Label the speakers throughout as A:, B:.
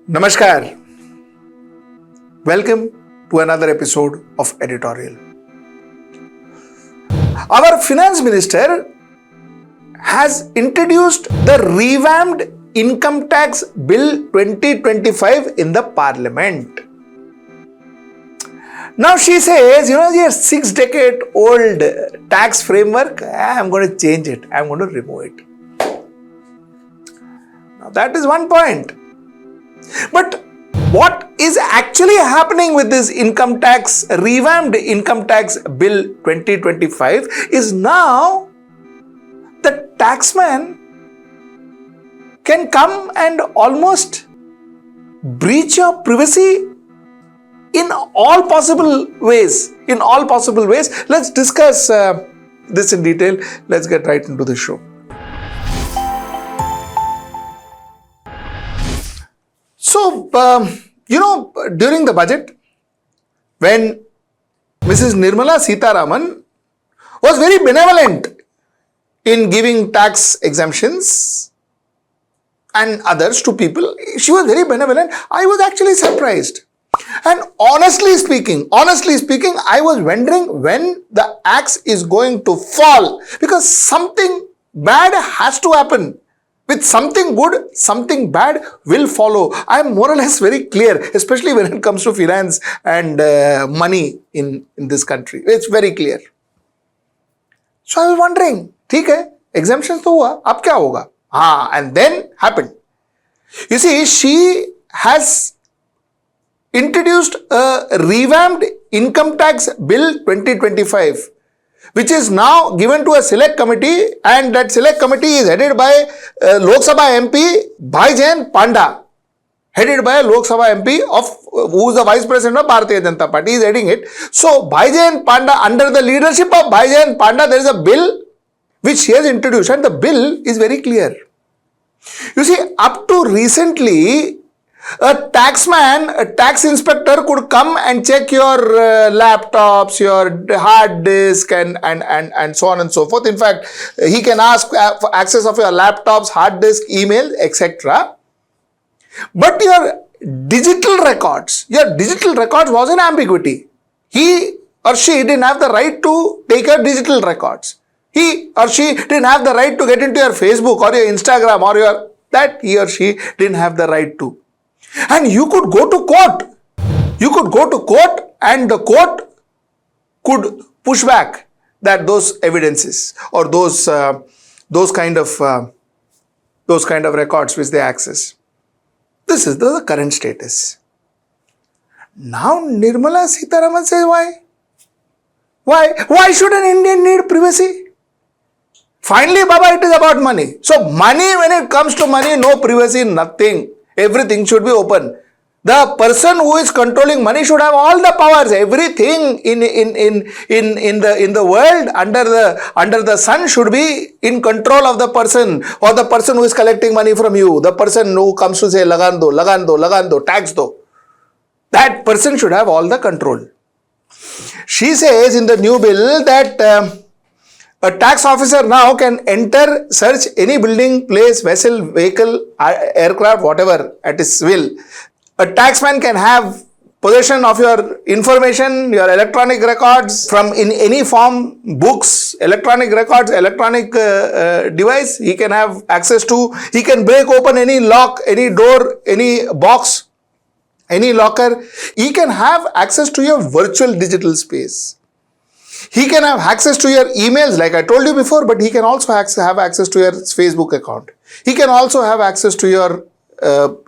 A: Namaskar. Welcome to another episode of Editorial. Our finance minister has introduced the revamped income tax bill 2025 in the parliament. Now she says, your 6-decade-old tax framework, I'm going to change it. I'm going to remove it. Now that is one point. But what is actually happening with this revamped income tax bill 2025 is now the taxman can come and almost breach your privacy in all possible ways. Let's discuss this in detail. Let's get right into the show. So, during the budget, when Mrs. Nirmala Sitharaman was very benevolent in giving tax exemptions and others to people, she was very benevolent. I was actually surprised. And honestly speaking, I was wondering when the axe is going to fall, because something bad has to happen. With something good, something bad will follow. I am more or less very clear, especially when it comes to finance and money in this country. It's very clear. So I was wondering, ठीक है, exemptions तो हुआ, अब क्या होगा? And then happened. You see, she has introduced a revamped income tax bill 2025, which is now given to a select committee, and that select committee is headed by Lok Sabha MP Bhaijan Panda, headed by a Lok Sabha MP who is the Vice President of Bharatiya Janata Party, is heading it. So Bhaijan Panda, under the leadership of Bhaijan Panda, there is a bill which she has introduced, and the bill is very clear. You see, up to recently, a tax inspector could come and check your laptops, your hard disk, and so on and so forth. In fact, he can ask for access of your laptops, hard disk, email, etc. But your digital records was in ambiguity. He or she didn't have the right to take your digital records. He or she didn't have the right to get into your Facebook or your Instagram or that he or she didn't have the right to. And you could go to court. And the court could push back those evidences or those kind of records which they access. This is the current status. Now Nirmala Sitharaman says, why should an Indian need privacy? Finally, Baba, it is about money. So money, when it comes to money, no privacy, nothing. Everything should be open. The person who is controlling money should have all the powers. Everything in the world under the sun should be in control of the person, or the person who is collecting money from you. The person who comes to say lagan do, tax do. That person should have all the control. She says in the new bill that a tax officer now can enter, search any building, place, vessel, vehicle, aircraft, whatever, at his will. A taxman can have possession of your information, your electronic records from in any form, books, electronic records, electronic device. He can have access to, he can break open any lock, any door, any box, any locker. He can have access to your virtual digital space. He can have access to your emails, like I told you before, but he can also have access to your Facebook account. He can also have access to your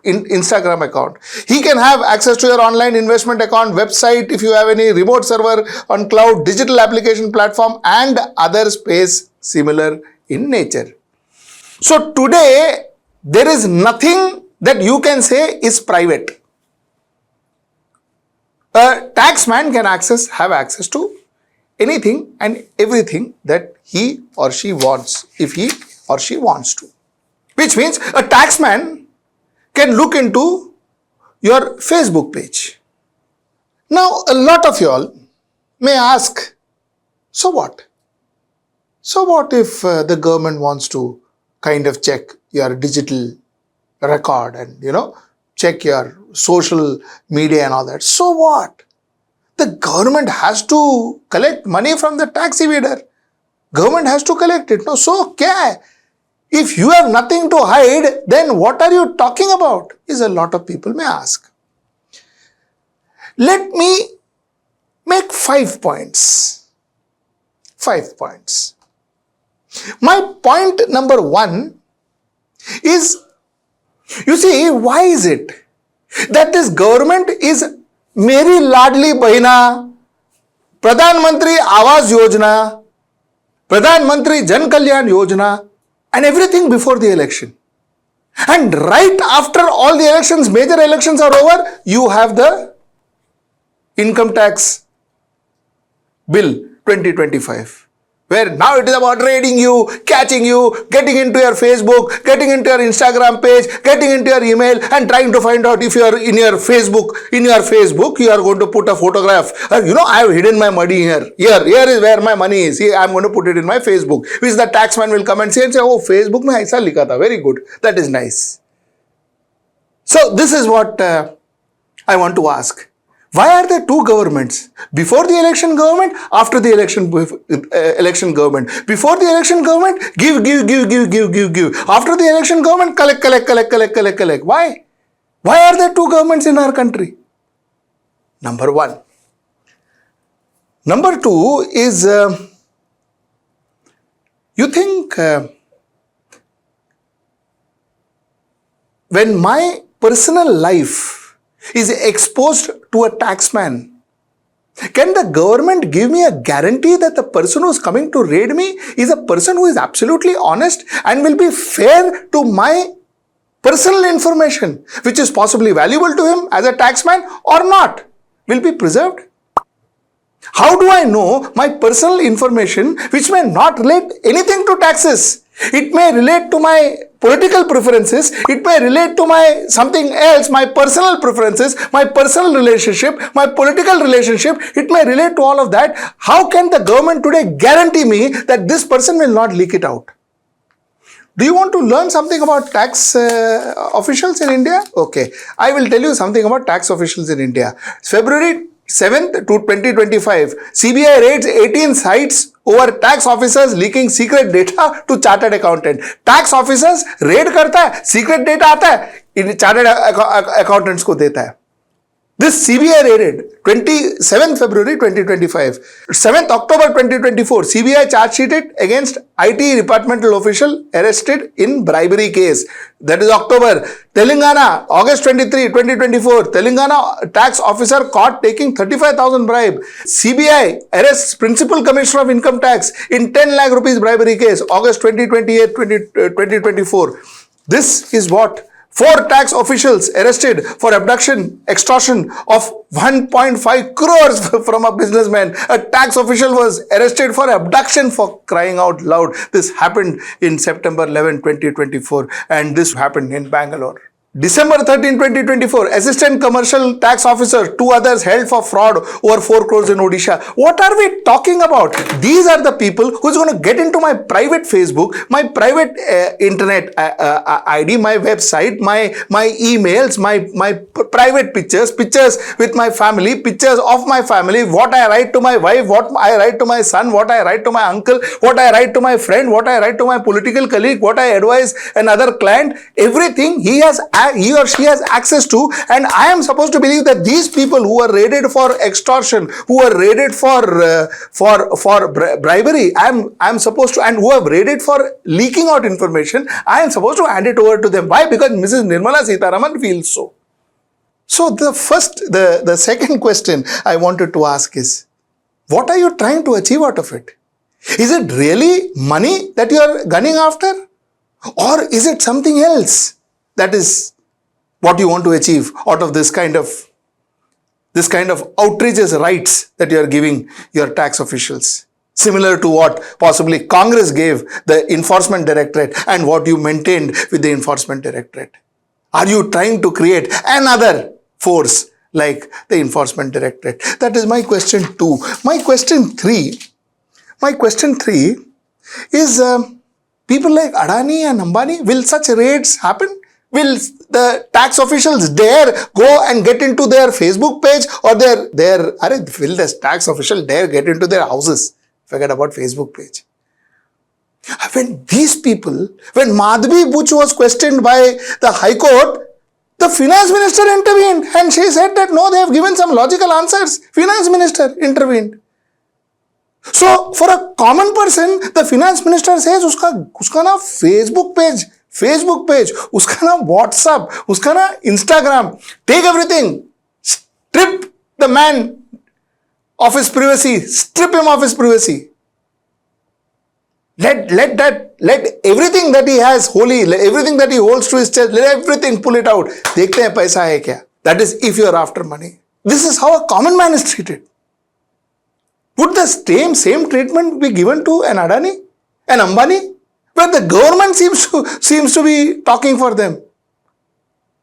A: Instagram account. He can have access to your online investment account, website, if you have any remote server on cloud, digital application platform, and other space similar in nature. So today, there is nothing that you can say is private. A taxman can have access to anything and everything that he or she wants, if he or she wants to. Which means a taxman can look into your Facebook page. Now, a lot of y'all may ask, so what? So what if the government wants to kind of check your digital record and, check your social media and all that. So what? The government has to collect money from the tax evader. Government has to collect it. No, so kya hai? If you have nothing to hide, then what are you talking about? Is a lot of people may ask. Let me make 5 points. 5 points. My point number 1 is, you see, why is it that this government is Meri Ladli Bahina, Pradhan Mantri Awas Yojana, Pradhan Mantri Jan Kalyan Yojana, and everything before the election. And right after all the elections, major elections are over, you have the income tax bill 2025. Where now it is about raiding you, catching you, getting into your Facebook, getting into your Instagram page, getting into your email and trying to find out if you are in your Facebook, you are going to put a photograph. I have hidden my money here. Here is where my money is. I am going to put it in my Facebook. Which the taxman will come and say, oh, Facebook mein aisa likha tha. Very good. That is nice. So this is what I want to ask. Why are there two governments? Before the election government, after the election government. Before the election government, give. After the election government, collect. Why? Why are there two governments in our country? Number 1. Number 2 is, you think when my personal life is exposed to a taxman, can the government give me a guarantee that the person who is coming to raid me is a person who is absolutely honest and will be fair to my personal information, which is possibly valuable to him as a taxman or not, will be preserved? How do I know my personal information, which may not relate anything to taxes? It may relate to my political preferences, it may relate to my something else, my personal preferences, my personal relationship, my political relationship, it may relate to all of that. How can the government today guarantee me that this person will not leak it out? Do you want to learn something about tax officials in India? Okay, I will tell you something about tax officials in India. February 7th to 2025, CBI raids 18 sites over tax officers leaking secret data to chartered accountant. Tax officers raid करता है, secret data आता है, इन chartered accountants को देता है. This CBI raided 27th February 2025. 7th October 2024, CBI charge sheeted against IT departmental official arrested in bribery case. That is October. Telangana, August 23, 2024, Telangana tax officer caught taking 35,000 bribe. CBI arrests Principal Commissioner of Income Tax in 10 lakh rupees bribery case, August 2024. This is what? 4 tax officials arrested for abduction, extortion of 1.5 crores from a businessman. A tax official was arrested for abduction, for crying out loud. This happened in September 11, 2024, and this happened in Bangalore. December 13, 2024, assistant commercial tax officer, 2 others held for fraud over 4 crores in Odisha. What are we talking about? These are the people who's going to get into my private Facebook, my private internet ID, my website, my emails, my private pictures with my family, pictures of my family, what I write to my wife, what I write to my son, what I write to my uncle, what I write to my friend, what I write to my political colleague, what I advise another client, everything he or she has access to, and I am supposed to believe that these people who are raided for extortion, who are raided for bribery, I am supposed to, and who have raided for leaking out information, I am supposed to hand it over to them. Why? Because Mrs. Nirmala Sitharaman feels so. So the second question I wanted to ask is, what are you trying to achieve out of it? Is it really money that you are gunning after? Or is it something else that is what you want to achieve out of this kind of outrageous rights that you are giving your tax officials? Similar to what possibly Congress gave the Enforcement Directorate and what you maintained with the Enforcement Directorate. Are you trying to create another force like the Enforcement Directorate? That is my question 2. My question 3 is, people like Adani and Ambani, will such raids happen? Will the tax officials dare go and get into their Facebook page or will the tax official dare get into their houses? Forget about Facebook page. When these people, when Madhavi Buch was questioned by the High Court, the finance minister intervened and she said that no, they have given some logical answers. Finance minister intervened. So, for a common person, the finance minister says, uska na Facebook page, uska na WhatsApp, uska na Instagram, take everything, strip the man of his privacy, strip him of his privacy. Let everything that he has holy, everything that he holds to his chest, let everything pull it out. Dekhte hain paisa hai kya? That is if you are after money. This is how a common man is treated. Would the same treatment be given to an Adani, an Ambani, where the government seems to be talking for them?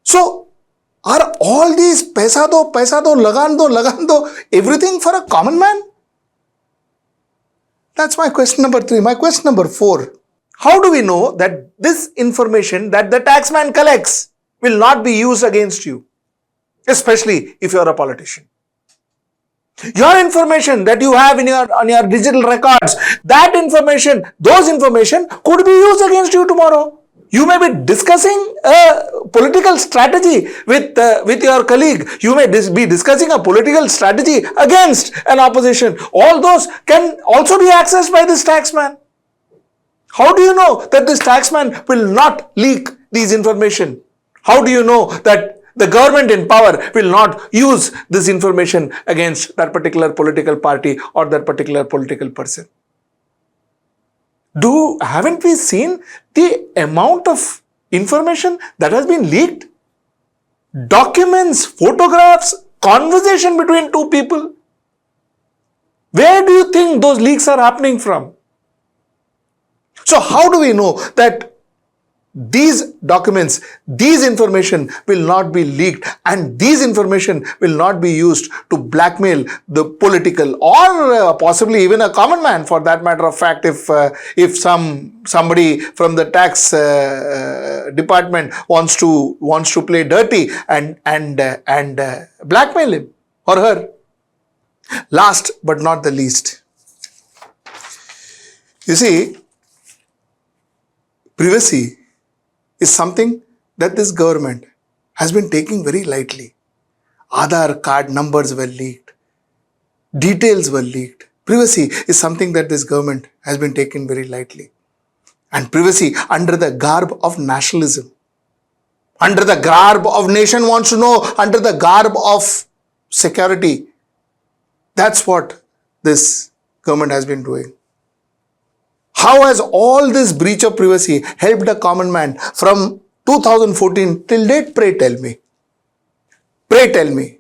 A: So, are all these paisa do, lagan do, everything for a common man? That's my question number 3. My question number 4. How do we know that this information that the taxman collects will not be used against you? Especially if you are a politician. Your information that you have on your digital records, those information could be used against you tomorrow. You may be discussing a political strategy with your colleague. You may be discussing a political strategy against an opposition. All those can also be accessed by this taxman. How do you know that this taxman will not leak these information? How do you know that the government in power will not use this information against that particular political party or that particular political person? Haven't we seen the amount of information that has been leaked? Documents, photographs, conversation between two people. Where do you think those leaks are happening from? So how do we know that these documents, these information will not be leaked and these information will not be used to blackmail the political or possibly even a common man, for that matter of fact, if somebody from the tax department wants to play dirty and blackmail him or her. Last but not the least, you see, privacy is something that this government has been taking very lightly. Aadhaar card numbers were leaked. Details were leaked. Privacy is something that this government has been taken very lightly. And privacy under the garb of nationalism, under the garb of nation wants to know, under the garb of security. That's what this government has been doing. How has all this breach of privacy helped a common man from 2014 till date? Pray tell me. Pray tell me.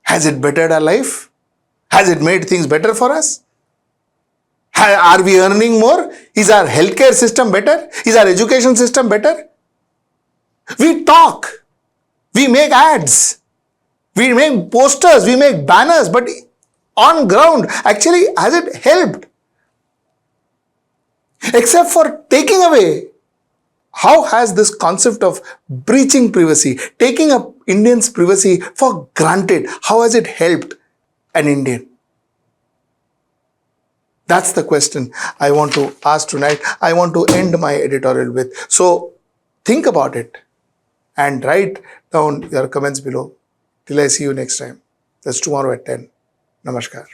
A: Has it bettered our life? Has it made things better for us? Are we earning more? Is our healthcare system better? Is our education system better? We talk. We make ads. We make posters. We make banners. But on ground, actually, has it helped? Except for taking away, how has this concept of breaching privacy, taking up Indians' privacy for granted, how has it helped an Indian? That's the question I want to ask tonight. I want to end my editorial with. So think about it and write down your comments below. Till I see you next time. That's tomorrow at 10. Namaskar.